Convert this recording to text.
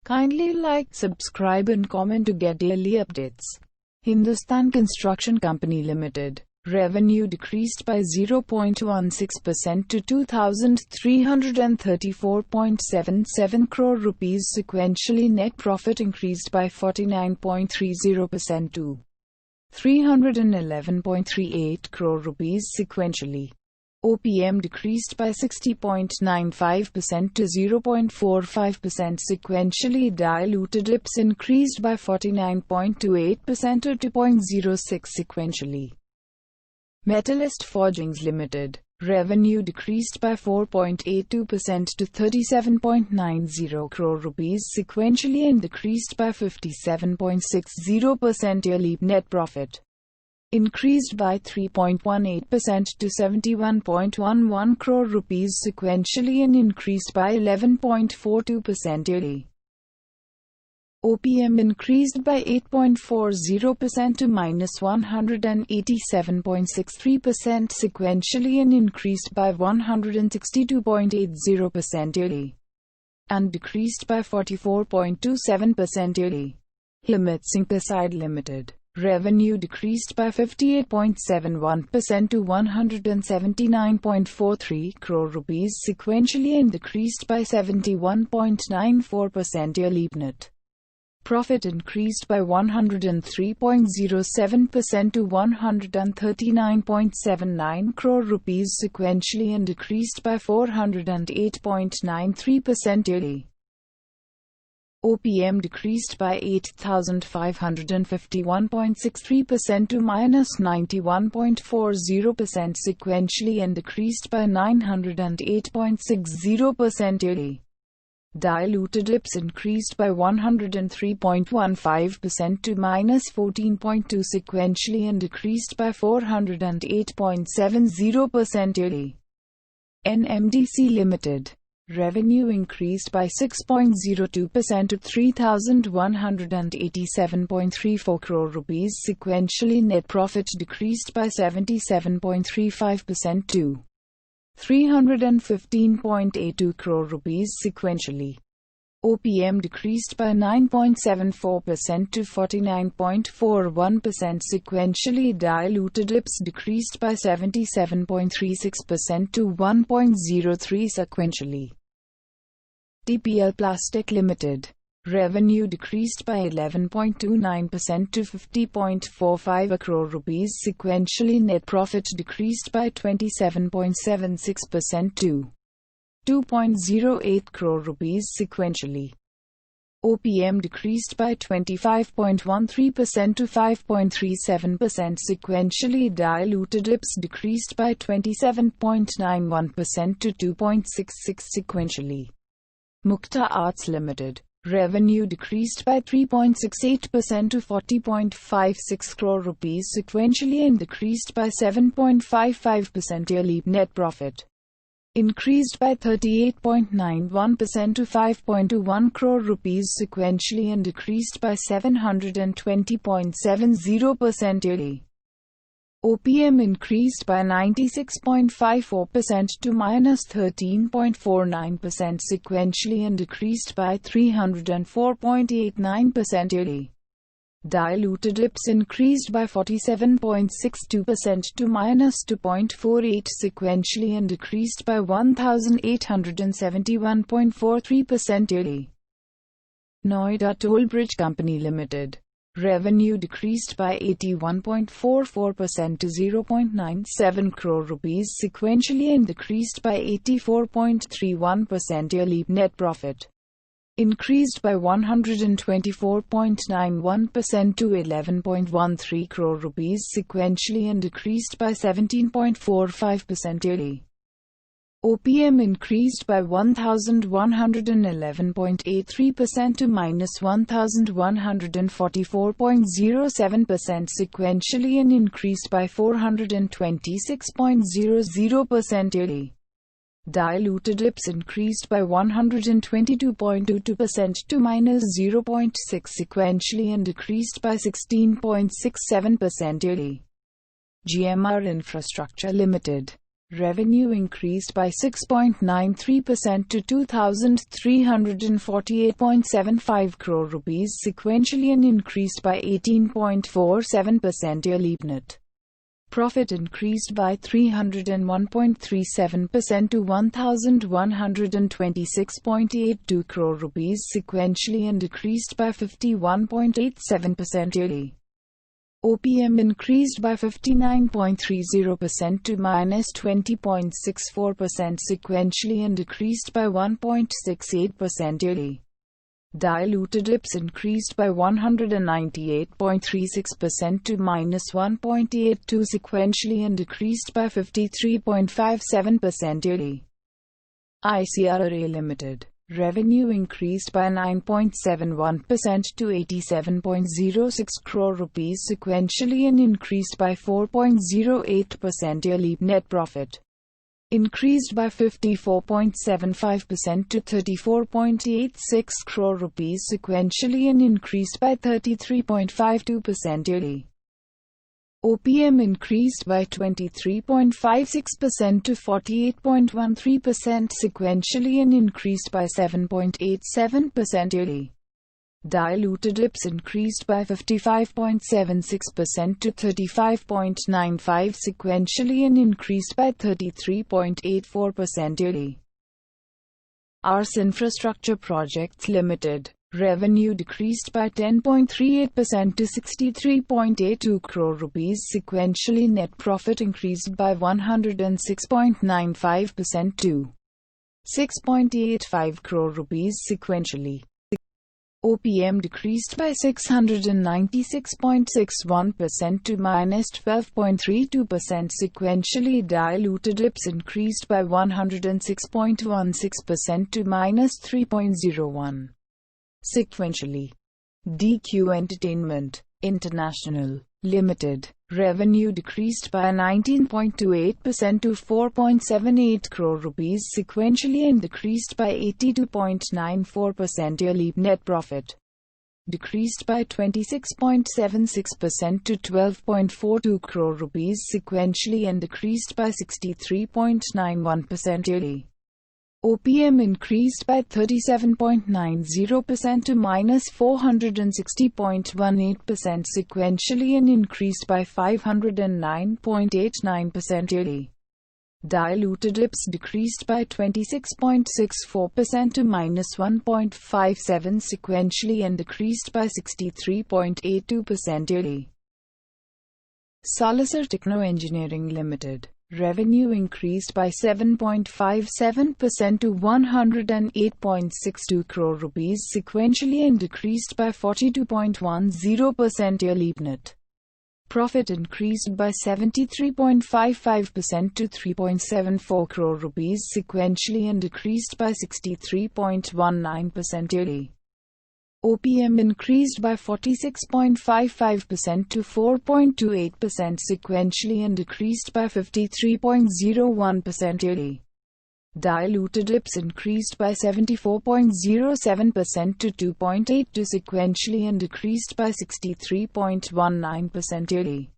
Kindly like, subscribe and comment to get daily updates. Hindustan Construction Company Limited. Revenue decreased by 0.16% to 2,334.77 crore rupees sequentially. Net profit increased by 49.30% to 311.38 crore rupees sequentially. OPM decreased by 60.95% to 0.45% sequentially. Diluted EPS increased by 49.28% to 2.06 sequentially. Metalyst Forgings Limited. Revenue decreased by 4.82% to 37.90 crore rupees sequentially and decreased by 57.60% yearly. Net profit increased by 3.18% to 71.11 crore rupees sequentially and increased by 11.42% yearly. OPM increased by 8.40% to -187.63% sequentially and increased by 162.80% yearly, and decreased by 44.27% yearly. Himatsingka Seide Limited. Revenue decreased by 58.71% to 179.43 crore rupees sequentially and decreased by 71.94% yearly. Net profit increased by 103.07% to 139.79 crore rupees sequentially and decreased by 408.93% yearly. OPM decreased by 8,551.63% to -91.40% sequentially and decreased by 908.60% yearly. Diluted EPS increased by 103.15% to -14.2 sequentially and decreased by 408.70% yearly. NMDC Limited. Revenue increased by 6.02% to 3,187.34 crore rupees sequentially. Net profit decreased by 77.35% to 315.82 crore rupees sequentially. OPM decreased by 9.74% to 49.41% sequentially. Diluted EPS decreased by 77.36% to 1.03 sequentially. TPL Plastech Limited. Revenue decreased by 11.29% to 50.45 crore rupees sequentially. Net profit decreased by 27.76% to 2.08 crore rupees sequentially. OPM decreased by 25.13% to 5.37% sequentially. Diluted EPS decreased by 27.91% to 2.66 sequentially. Mukta Arts Limited. Revenue decreased by 3.68% to 40.56 crore rupees sequentially and decreased by 7.55% yearly. Net profit increased by 38.91% to 5.21 crore rupees sequentially and decreased by 720.70% yearly. OPM increased by 96.54% to -13.49% sequentially and decreased by 304.89% yearly. Diluted EPS increased by 47.62% to -2.48 sequentially and decreased by 1,871.43% yearly. Noida Toll Bridge Company Limited. Revenue decreased by 81.44% to 0.97 crore rupees sequentially and decreased by 84.31% yearly. Net profit increased by 124.91% to 11.13 crore rupees sequentially and decreased by 17.45% yearly. OPM increased by 1,111.83% to -1,144.07% sequentially and increased by 426.00% yearly. Diluted EPS increased by 122.22% to -0.6 sequentially and decreased by 16.67% yearly. GMR Infrastructure Limited. Revenue increased by 6.93% to 2,348.75 crore rupees sequentially and increased by 18.47% yearly. Net profit increased by 301.37% to 1,126.82 crore rupees sequentially and decreased by 51.87% yearly. OPM increased by 59.30% to -20.64% sequentially and decreased by 1.68% yearly. Diluted EPS increased by 198.36% to -1.82 sequentially and decreased by 53.57% yearly. ICRA Limited. Revenue increased by 9.71% to 87.06 crore rupees sequentially and increased by 4.08% yearly. Net profit increased by 54.75% to 34.86 crore rupees sequentially and increased by 33.52% yearly. OPM increased by 23.56% to 48.13% sequentially and increased by 7.87% yearly. Diluted EPS increased by 55.76% to 35.95 sequentially and increased by 33.84% yearly. ARSS Infrastructure Projects Limited. Revenue decreased by 10.38% to 63.82 crore rupees sequentially. Net profit increased by 106.95% to 6.85 crore rupees sequentially. OPM decreased by 696.61% to -12.32% sequentially. Diluted EPS increased by 106.16% to -3.01 sequentially. DQ Entertainment International Limited. Revenue decreased by 19.28% to 4.78 crore rupees sequentially and decreased by 82.94% yearly. Net profit decreased by 26.76% to 12.42 crore rupees sequentially and decreased by 63.91% yearly. OPM increased by 37.90% to -460.18% sequentially and increased by 509.89% yearly. Diluted EPS decreased by 26.64% to -1.57 sequentially and decreased by 63.82% yearly. Salasar Techno Engineering Limited. Revenue increased by 7.57% to 108.62 crore rupees sequentially and decreased by 42.10% yearly. Net profit increased by 73.55% to 3.74 crore rupees sequentially and decreased by 63.19% yearly. OPM increased by 46.55% to 4.28% sequentially and decreased by 53.01% yearly. Diluted EPS increased by 74.07% to 2.82 sequentially and decreased by 63.19% yearly.